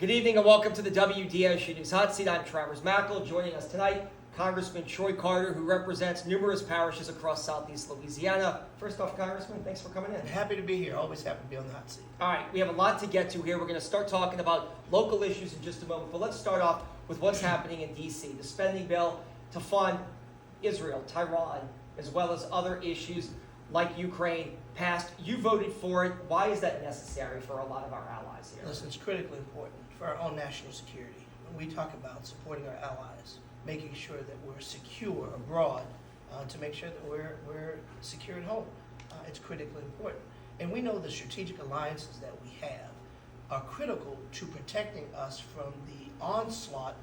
Good evening and welcome to the WDSU News Hot Seat. I'm Travers Mackel. Joining us tonight, Congressman Troy Carter, who represents numerous parishes across southeast Louisiana. First off, Congressman, thanks for coming in. Happy to be here. Always happy to be on the hot seat. All right, we have a lot to get to here. We're going to start talking about local issues in just a moment, but let's start off with what's happening in D.C. The spending bill to fund Israel, Taiwan, as well as other issues like Ukraine passed. You voted for it. Why is that necessary for a lot of our allies here? Listen, it's critically important for our own national security. When we talk about supporting our allies, making sure that we're secure abroad, to make sure that we're secure at home, it's critically important. And we know the strategic alliances that we have are critical to protecting us from the onslaught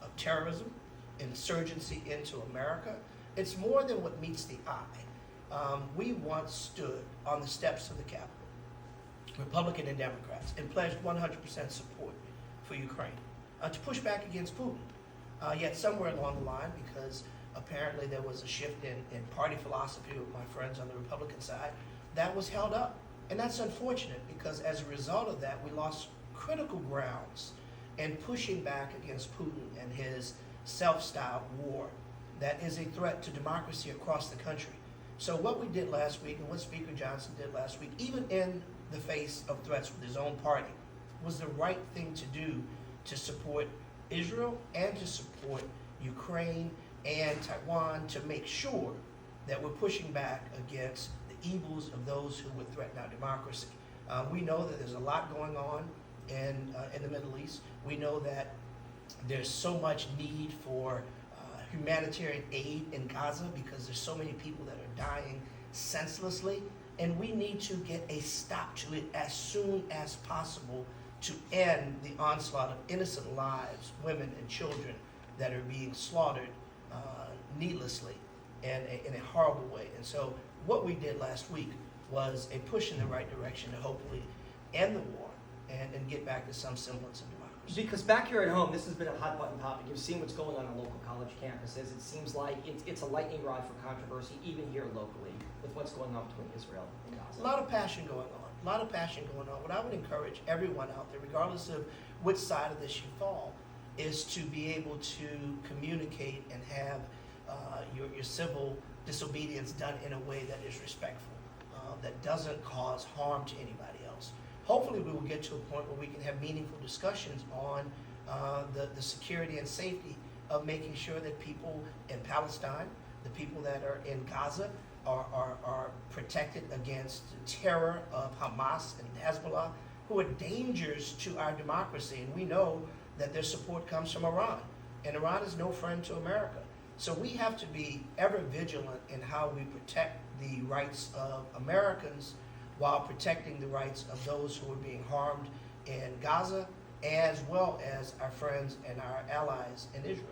of terrorism, insurgency into America. It's more than what meets the eye. We once stood on the steps of the Capitol, Republican and Democrats, and pledged 100% support for Ukraine to push back against Putin. Yet somewhere along the line, because apparently there was a shift in party philosophy with my friends on the Republican side, that was held up. And that's unfortunate because as a result of that, we lost critical grounds in pushing back against Putin and his self-styled war that is a threat to democracy across the country. So what we did last week and what Speaker Johnson did last week, even in the face of threats with his own party, was the right thing to do to support Israel and to support Ukraine and Taiwan, to make sure that we're pushing back against the evils of those who would threaten our democracy. We know that there's a lot going on in the Middle East. We know that there's so much need for humanitarian aid in Gaza because there's so many people that are dying senselessly, and we need to get a stop to it as soon as possible to end the onslaught of innocent lives, women and children that are being slaughtered needlessly and in a horrible way. And so what we did last week was a push in the right direction to hopefully end the war and get back to some semblance of democracy. Because back here at home, this has been a hot button topic. You've seen what's going on local college campuses. It seems like it's a lightning rod for controversy, even here locally, with what's going on between Israel and Gaza. A lot of passion going on. What I would encourage everyone out there, regardless of which side of this you fall, is to be able to communicate and have your civil disobedience done in a way that is respectful, that doesn't cause harm to anybody else. Hopefully we will get to a point where we can have meaningful discussions on the security and safety of making sure that people in Palestine, the people that are in Gaza, are protected against the terror of Hamas and Hezbollah, who are dangers to our democracy. And we know that their support comes from Iran. And Iran is no friend to America. So we have to be ever vigilant in how we protect the rights of Americans while protecting the rights of those who are being harmed in Gaza, as well as our friends and our allies in Israel.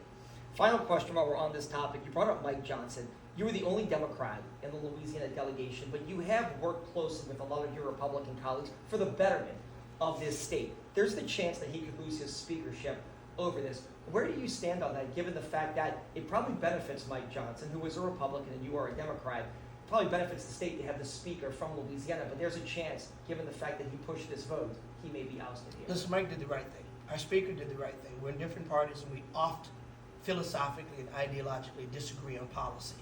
Final question while we're on this topic. You brought up Mike Johnson. You were the only Democrat in the Louisiana delegation, but you have worked closely with a lot of your Republican colleagues for the betterment of this state. There's the chance that he could lose his speakership over this. Where do you stand on that, given the fact that it probably benefits Mike Johnson, who is a Republican and you are a Democrat? It probably benefits the state to have the speaker from Louisiana, but there's a chance, given the fact that he pushed this vote, he may be ousted here. Listen, Mike did the right thing. Our speaker did the right thing. We're in different parties and we oft philosophically and ideologically disagree on policy.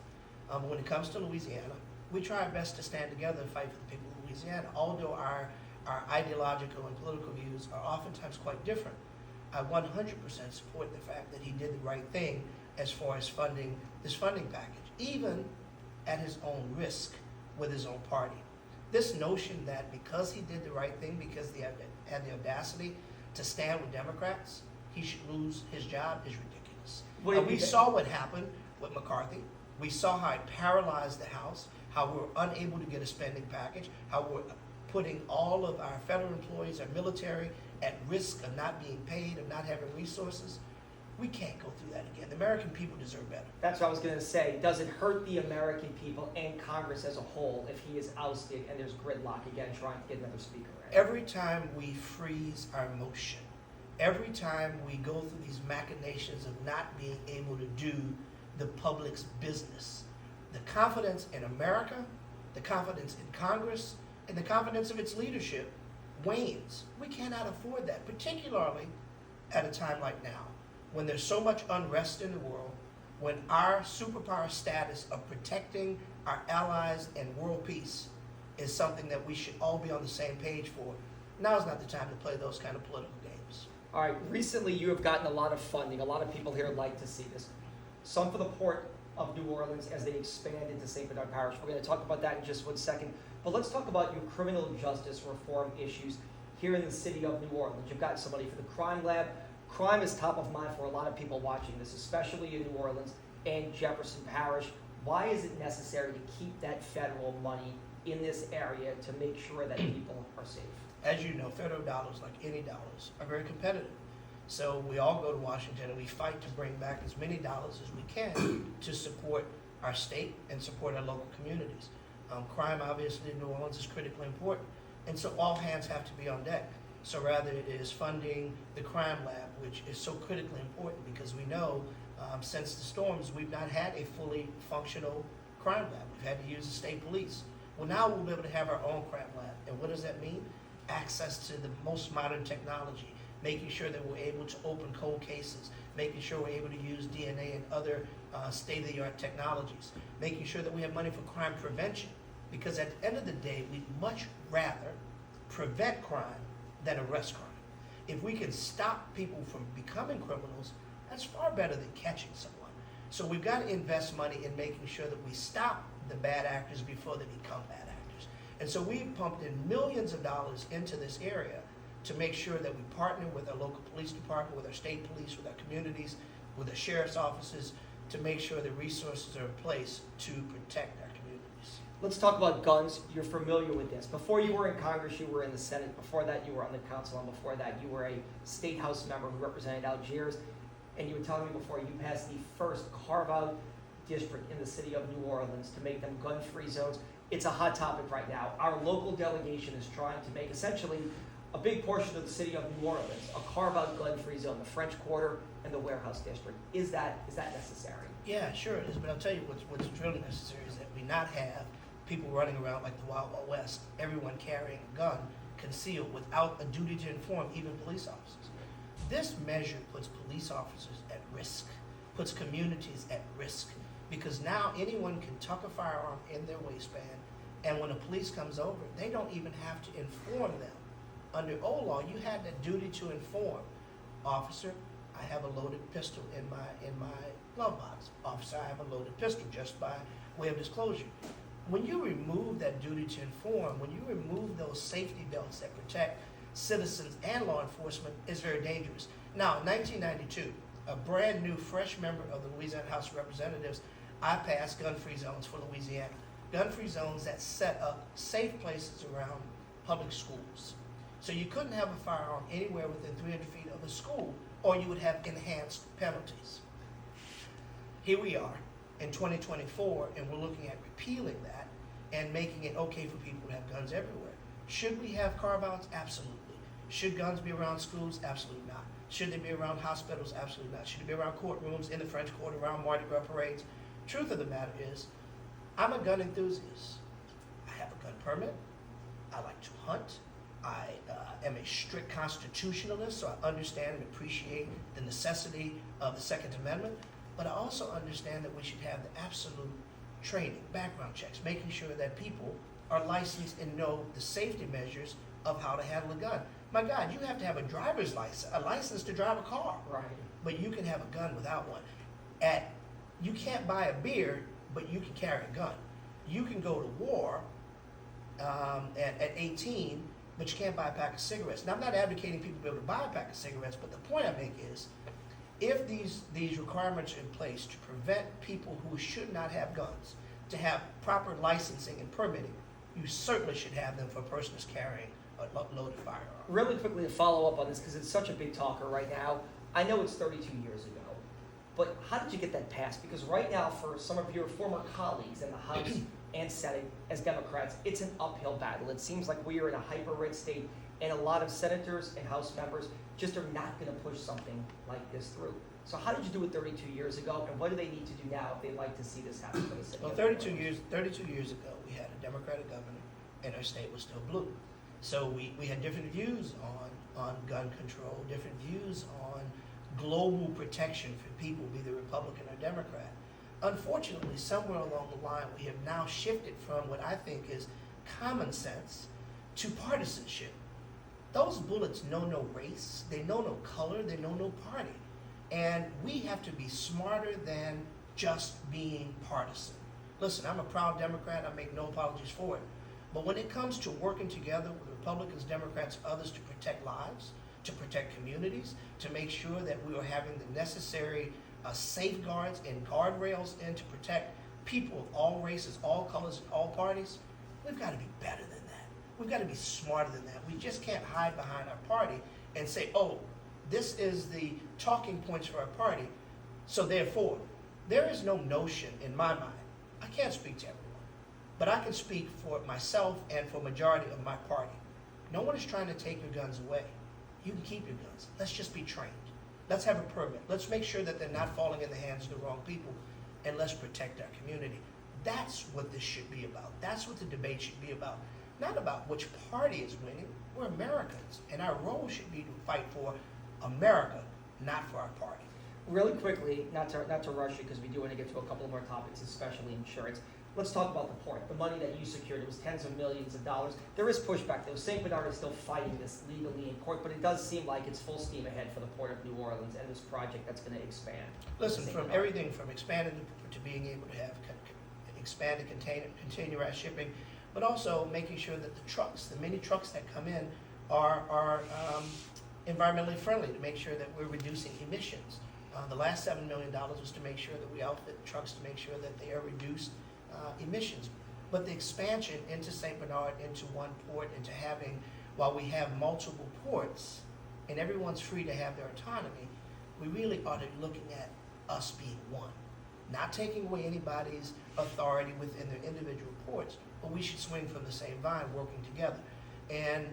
But when it comes to Louisiana, we try our best to stand together and fight for the people of Louisiana, although our ideological and political views are oftentimes quite different. I 100% support the fact that he did the right thing as far as funding this funding package, even at his own risk with his own party. This notion that because he did the right thing, because he had the audacity to stand with Democrats, he should lose his job is ridiculous. We saw what happened with McCarthy. We saw how it paralyzed the House, how we were unable to get a spending package, how we're putting all of our federal employees, our military, at risk of not being paid, of not having resources. We can't go through that again. The American people deserve better. That's what I was going to say. Does it hurt the American people and Congress as a whole if he is ousted and there's gridlock again trying to get another speaker in? Every time we freeze our motion, every time we go through these machinations of not being able to do the public's business, the confidence in America, the confidence in Congress, and the confidence of its leadership wanes. We cannot afford that, particularly at a time like now, when there's so much unrest in the world, when our superpower status of protecting our allies and world peace is something that we should all be on the same page for, now is not the time to play those kind of political games. All right, recently you have gotten a lot of funding. A lot of people here like to see this. Some for the Port of New Orleans as they expand into St. Bernard Parish. We're going to talk about that in just 1 second. But let's talk about your criminal justice reform issues here in the city of New Orleans. You've got somebody for the crime lab. Crime is top of mind for a lot of people watching this, especially in New Orleans and Jefferson Parish. Why is it necessary to keep that federal money in this area to make sure that people are safe? As you know, federal dollars, like any dollars, are very competitive. So we all go to Washington and we fight to bring back as many dollars as we can to support our state and support our local communities. Crime, obviously, in New Orleans is critically important. And so all hands have to be on deck. So rather it is funding the crime lab, which is so critically important because we know since the storms, we've not had a fully functional crime lab. We've had to use the state police. Well, now we'll be able to have our own crime lab. And what does that mean? Access to the most modern technology, making sure that we're able to open cold cases, making sure we're able to use DNA and other state-of-the-art technologies, making sure that we have money for crime prevention. Because at the end of the day, we'd much rather prevent crime than arrest crime. If we can stop people from becoming criminals, that's far better than catching someone. So we've got to invest money in making sure that we stop the bad actors before they become bad actors. And so we've pumped in millions of dollars into this area to make sure that we partner with our local police department, with our state police, with our communities, with the sheriff's offices, to make sure the resources are in place to protect our communities. Let's talk about guns. You're familiar with this. Before you were in Congress, you were in the Senate. Before that, you were on the council. And before that, you were a state house member who represented Algiers. And you were telling me before you passed the first carve-out district in the city of New Orleans to make them gun-free zones. It's a hot topic right now. Our local delegation is trying to make essentially a big portion of the city of New Orleans a carve-out gun-free zone, the French Quarter and the Warehouse District. Is that necessary? Yeah, sure it is. But I'll tell you what's really necessary is that we not have people running around like the Wild Wild West, everyone carrying a gun concealed without a duty to inform even police officers. This measure puts police officers at risk, puts communities at risk, because now anyone can tuck a firearm in their waistband, and when the police comes over, they don't even have to inform them. Under old law, you had the duty to inform. Officer, I have a loaded pistol in my glove box. Officer, I have a loaded pistol, just by way of disclosure. When you remove that duty to inform, when you remove those safety belts that protect citizens and law enforcement, it's very dangerous. Now, in 1992, a brand new, fresh member of the Louisiana House of Representatives, I passed gun-free zones for Louisiana. Gun-free zones that set up safe places around public schools. So you couldn't have a firearm anywhere within 300 feet of a school, or you would have enhanced penalties. Here we are in 2024, and we're looking at repealing that and making it okay for people to have guns everywhere. Should we have carve-outs? Absolutely. Should guns be around schools? Absolutely not. Should they be around hospitals? Absolutely not. Should they be around courtrooms, in the French Quarter, around Mardi Gras parades? Truth of the matter is, I'm a gun enthusiast. I have a gun permit. I like to hunt. I am a strict constitutionalist, so I understand and appreciate the necessity of the Second Amendment, but I also understand that we should have the absolute training, background checks, making sure that people are licensed and know the safety measures of how to handle a gun. My God, you have to have a driver's license, a license to drive a car. Right. But you can have a gun without one. You can't buy a beer, but you can carry a gun. You can go to war at 18, but you can't buy a pack of cigarettes. Now, I'm not advocating people be able to buy a pack of cigarettes, but the point I make is, if these requirements are in place to prevent people who should not have guns, to have proper licensing and permitting, you certainly should have them for a person who's carrying a loaded firearm. Really quickly to follow up on this, because it's such a big talker right now. I know it's 32 years ago, but how did you get that passed? Because right now, for some of your former colleagues in the House and Senate as Democrats, it's an uphill battle. It seems like we are in a hyper-red state, and a lot of senators and House members just are not going to push something like this through. So how did you do it 32 years ago, and what do they need to do now if they'd like to see this happen for the city? Well, 32 years ago, we had a Democratic governor, and our state was still blue. So we had different views on gun control, different views on global protection for people, be they Republican or Democrat. Unfortunately, somewhere along the line, we have now shifted from what I think is common sense to partisanship. Those bullets know no race, they know no color, they know no party. And we have to be smarter than just being partisan. Listen, I'm a proud Democrat, I make no apologies for it. But when it comes to working together with Republicans, Democrats, others to protect lives, to protect communities, to make sure that we are having the necessary safeguards and guardrails in to protect people of all races, all colors, and all parties, we've got to be better than that. We've got to be smarter than that. We just can't hide behind our party and say, oh, this is the talking points for our party, so therefore, there is no notion in my mind. I can't speak to everyone, but I can speak for myself and for a majority of my party. No one is trying to take your guns away. You can keep your guns. Let's just be trained. Let's have a permit. Let's make sure that they're not falling in the hands of the wrong people, and let's protect our community. That's what this should be about. That's what the debate should be about. Not about which party is winning. We're Americans, and our role should be to fight for America, not for our party. Really quickly, not to rush you, because we do want to get to a couple more topics, especially insurance. Let's talk about the port. The money that you secured, it was tens of millions of dollars. There is pushback, though. St. Bernard is still fighting this legally in court, but it does seem like it's full steam ahead for the Port of New Orleans and this project that's going to expand. Listen, from everything from expanding to being able to have expanded containerized shipping, but also making sure that the many trucks that come in are environmentally friendly, to make sure that we're reducing emissions. The last $7 million was to make sure that we outfit trucks to make sure that they are reduced emissions. But the expansion into St. Bernard, into one port, into having, while we have multiple ports and everyone's free to have their autonomy, we really ought to be looking at us being one. Not taking away anybody's authority within their individual ports, but we should swing from the same vine, working together. And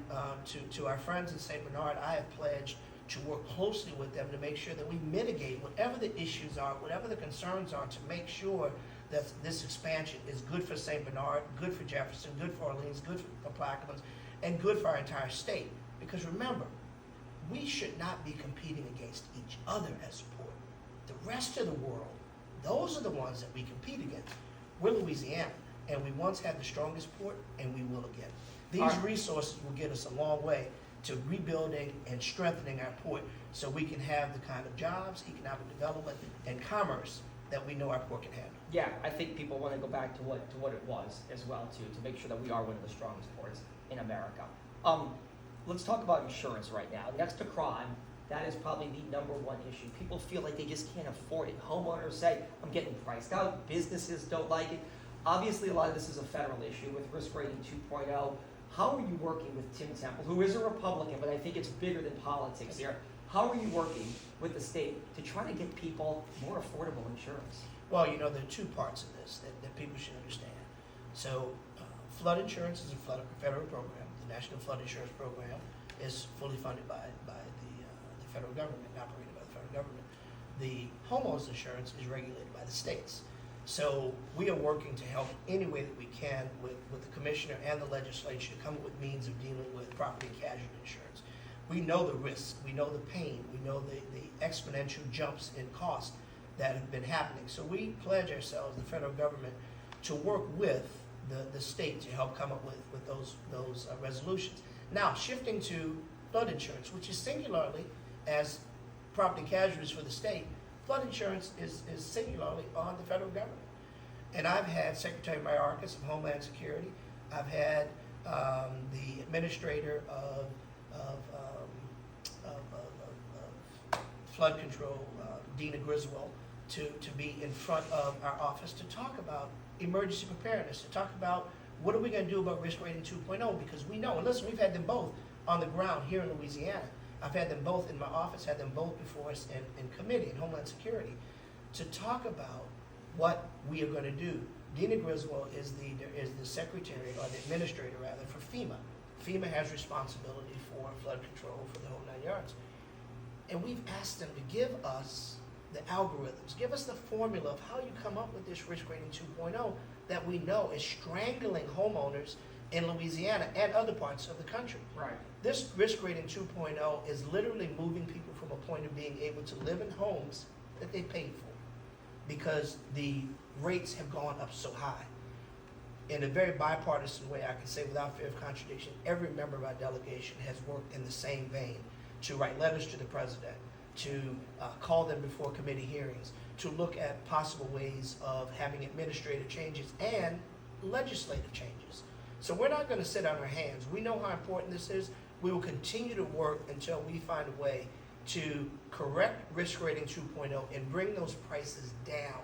to our friends in St. Bernard, I have pledged to work closely with them to make sure that we mitigate whatever the issues are, whatever the concerns are, to make sure that this expansion is good for St. Bernard, good for Jefferson, good for Orleans, good for Plaquemines, and good for our entire state. Because remember, we should not be competing against each other as a port. The rest of the world, those are the ones that we compete against. We're Louisiana, and we once had the strongest port, and we will again. These resources will get us a long way to rebuilding and strengthening our port, so we can have the kind of jobs, economic development, and commerce that we know our port can handle. Yeah, I think people want to go back to what it was as well, too, to make sure that we are one of the strongest ports in America. Let's talk about insurance right now. Next to crime, that is probably the number one issue. People feel like they just can't afford it. Homeowners say, I'm getting priced out. Businesses don't like it. Obviously, a lot of this is a federal issue with risk rating 2.0. How are you working with Tim Temple, who is a Republican, but I think it's bigger than politics here? How are you working with the state to try to get people more affordable insurance? Well, there are two parts of this that people should understand. So, flood insurance is a federal program. The National Flood Insurance Program is fully funded by the federal government, operated by the federal government. The homeowners insurance is regulated by the states. So we are working to help any way that we can with the commissioner and the legislature to come up with means of dealing with property and casualty insurance. We know the risks, we know the pain, we know the exponential jumps in cost that have been happening. So we pledge ourselves, the federal government, to work with the state to help come up with those resolutions. Now, shifting to flood insurance, which is singularly as property casualties for the state, flood insurance is singularly on the federal government. And I've had Secretary Mayorkas of Homeland Security, I've had the administrator of flood control, Dina Griswold, to be in front of our office to talk about emergency preparedness, to talk about what are we going to do about risk rating 2.0, because we know, and listen, we've had them both on the ground here in Louisiana. I've had them both in my office, had them both before us in committee, in Homeland Security, to talk about what we are going to do. Dina Griswold is the secretary, or the administrator rather, for FEMA. FEMA has responsibility for flood control for the whole 9 yards. And we've asked them to give us the algorithms, give us the formula of how you come up with this risk rating 2.0 that we know is strangling homeowners in Louisiana and other parts of the country. Right. This risk rating 2.0 is literally moving people from from a point of being able to live in homes that they paid for, because the rates have gone up so high. In a very bipartisan way, I can say without fear of contradiction, every member of our delegation has worked in the same vein to write letters to the president, to call them before committee hearings, to look at possible ways of having administrative changes and legislative changes. So we're not going to sit on our hands. We know how important this is. We will continue to work until we find a way to correct risk rating 2.0 and bring those prices down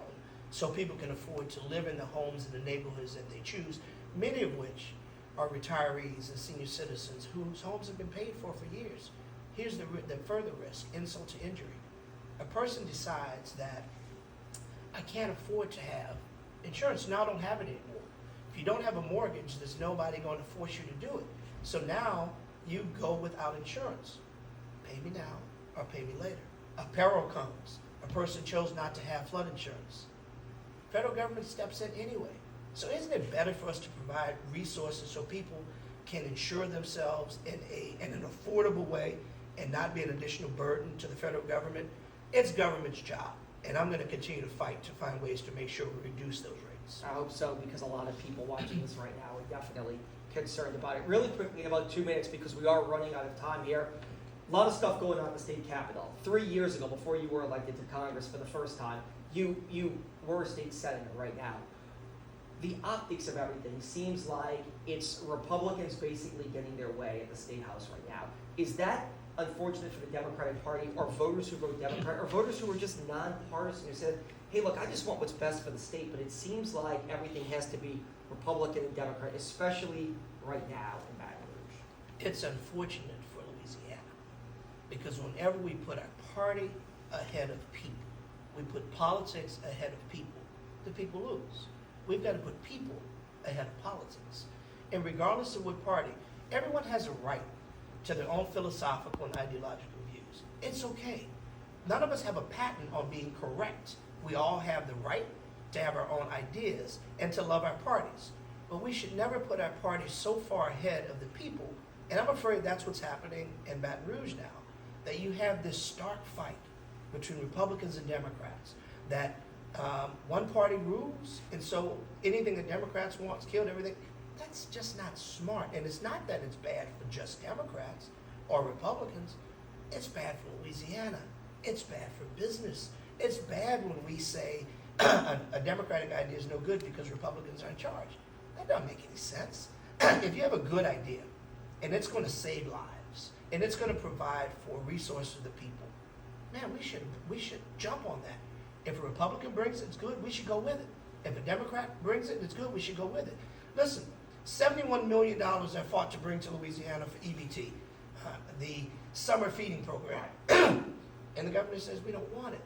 so people can afford to live in the homes and the neighborhoods that they choose, many of which are retirees and senior citizens whose homes have been paid for years. Here's the further risk, insult to injury. A person decides that I can't afford to have insurance. Now I don't have it anymore. If you don't have a mortgage, there's nobody going to force you to do it. So now you go without insurance. Pay me now or pay me later. A peril comes. A person chose not to have flood insurance. Federal government steps in anyway. So isn't it better for us to provide resources so people can insure themselves in an affordable way and not be an additional burden to the federal government? It's government's job, and I'm going to continue to fight to find ways to make sure we reduce those rates. I hope so, because a lot of people watching this right now are definitely concerned about it. Really quickly, in about 2 minutes, because we are running out of time here. A lot of stuff going on in the state capitol. 3 years ago, before you were elected to Congress for the first time, you were a state senator right now. The optics of everything seems like it's Republicans basically getting their way at the State House right now. Is that unfortunate for the Democratic Party, or voters who vote Democrat, or voters who are just nonpartisan, who said, hey, look, I just want what's best for the state, but it seems like everything has to be Republican and Democrat, especially right now in Baton Rouge? It's unfortunate for Louisiana, because whenever we put our party ahead of people, we put politics ahead of people, the people lose. We've got to put people ahead of politics. And regardless of what party, everyone has a right to their own philosophical and ideological views. It's okay. None of us have a patent on being correct. We all have the right to have our own ideas and to love our parties. But we should never put our parties so far ahead of the people. And I'm afraid that's what's happening in Baton Rouge now, that you have this stark fight between Republicans and Democrats, that one party rules, and so anything that Democrats want is killed, everything. That's just not smart. And it's not that it's bad for just Democrats or Republicans. It's bad for Louisiana. It's bad for business. It's bad when we say a Democratic idea is no good because Republicans are in charge. That doesn't make any sense. If you have a good idea, and it's going to save lives, and it's going to provide for resources to the people, man, we should jump on that. If a Republican brings it, it's good, we should go with it. If a Democrat brings it, it's good, we should go with it. Listen, $71 million I fought to bring to Louisiana for EBT, the summer feeding program. And the governor says we don't want it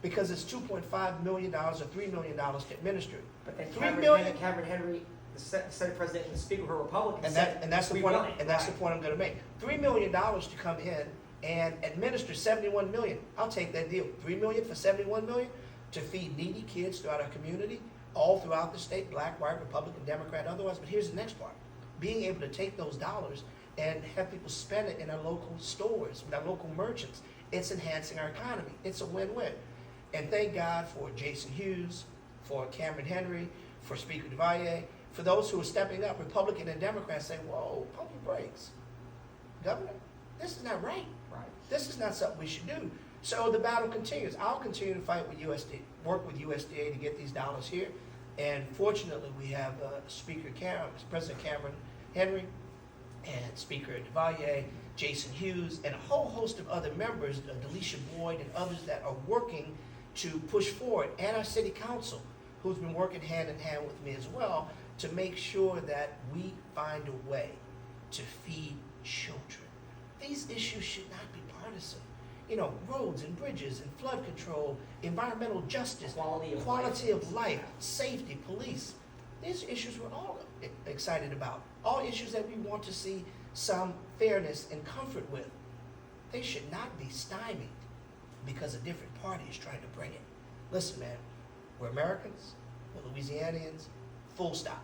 because it's $2.5 million or $3 million to administer it. But then Cameron Henry, the Senate President and the Speaker who are Republicans, and that's the point. That's the point I'm going to make. $3 million to come in and administer $71 million. I'll take that deal. $3 million for $71 million to feed needy kids throughout our community, all throughout the state, black, white, Republican, Democrat, otherwise. But here's the next part. Being able to take those dollars and have people spend it in our local stores, with our local merchants. It's enhancing our economy. It's a win-win. And thank God for Jason Hughes, for Cameron Henry, for Speaker DeValier, for those who are stepping up, Republican and Democrats, saying, whoa, pump your brakes. Governor, this is not right. This is not something we should do. So the battle continues. I'll continue to fight with USDA, work with USDA to get these dollars here. And fortunately, we have President Cameron Henry and Speaker DeValier, Jason Hughes, and a whole host of other members, Delisha Boyd and others that are working to push forward, and our city council, who's been working hand in hand with me as well, to make sure that we find a way to feed children. These issues should not be partisan. You know, roads and bridges and flood control, environmental justice, quality of life, safety, police. These issues we're all excited about. All issues that we want to see some fairness and comfort with. They should not be stymied because a different party is trying to bring it. Listen, man, we're Americans, we're Louisianians, full stop.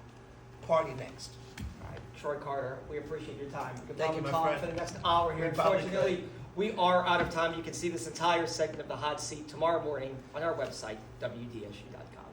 Party next. All right, Troy Carter, we appreciate your time. Thank you, my talk friend. for the next hour here. Unfortunately, We are out of time. You can see this entire segment of the hot seat tomorrow morning on our website, WDSU.com.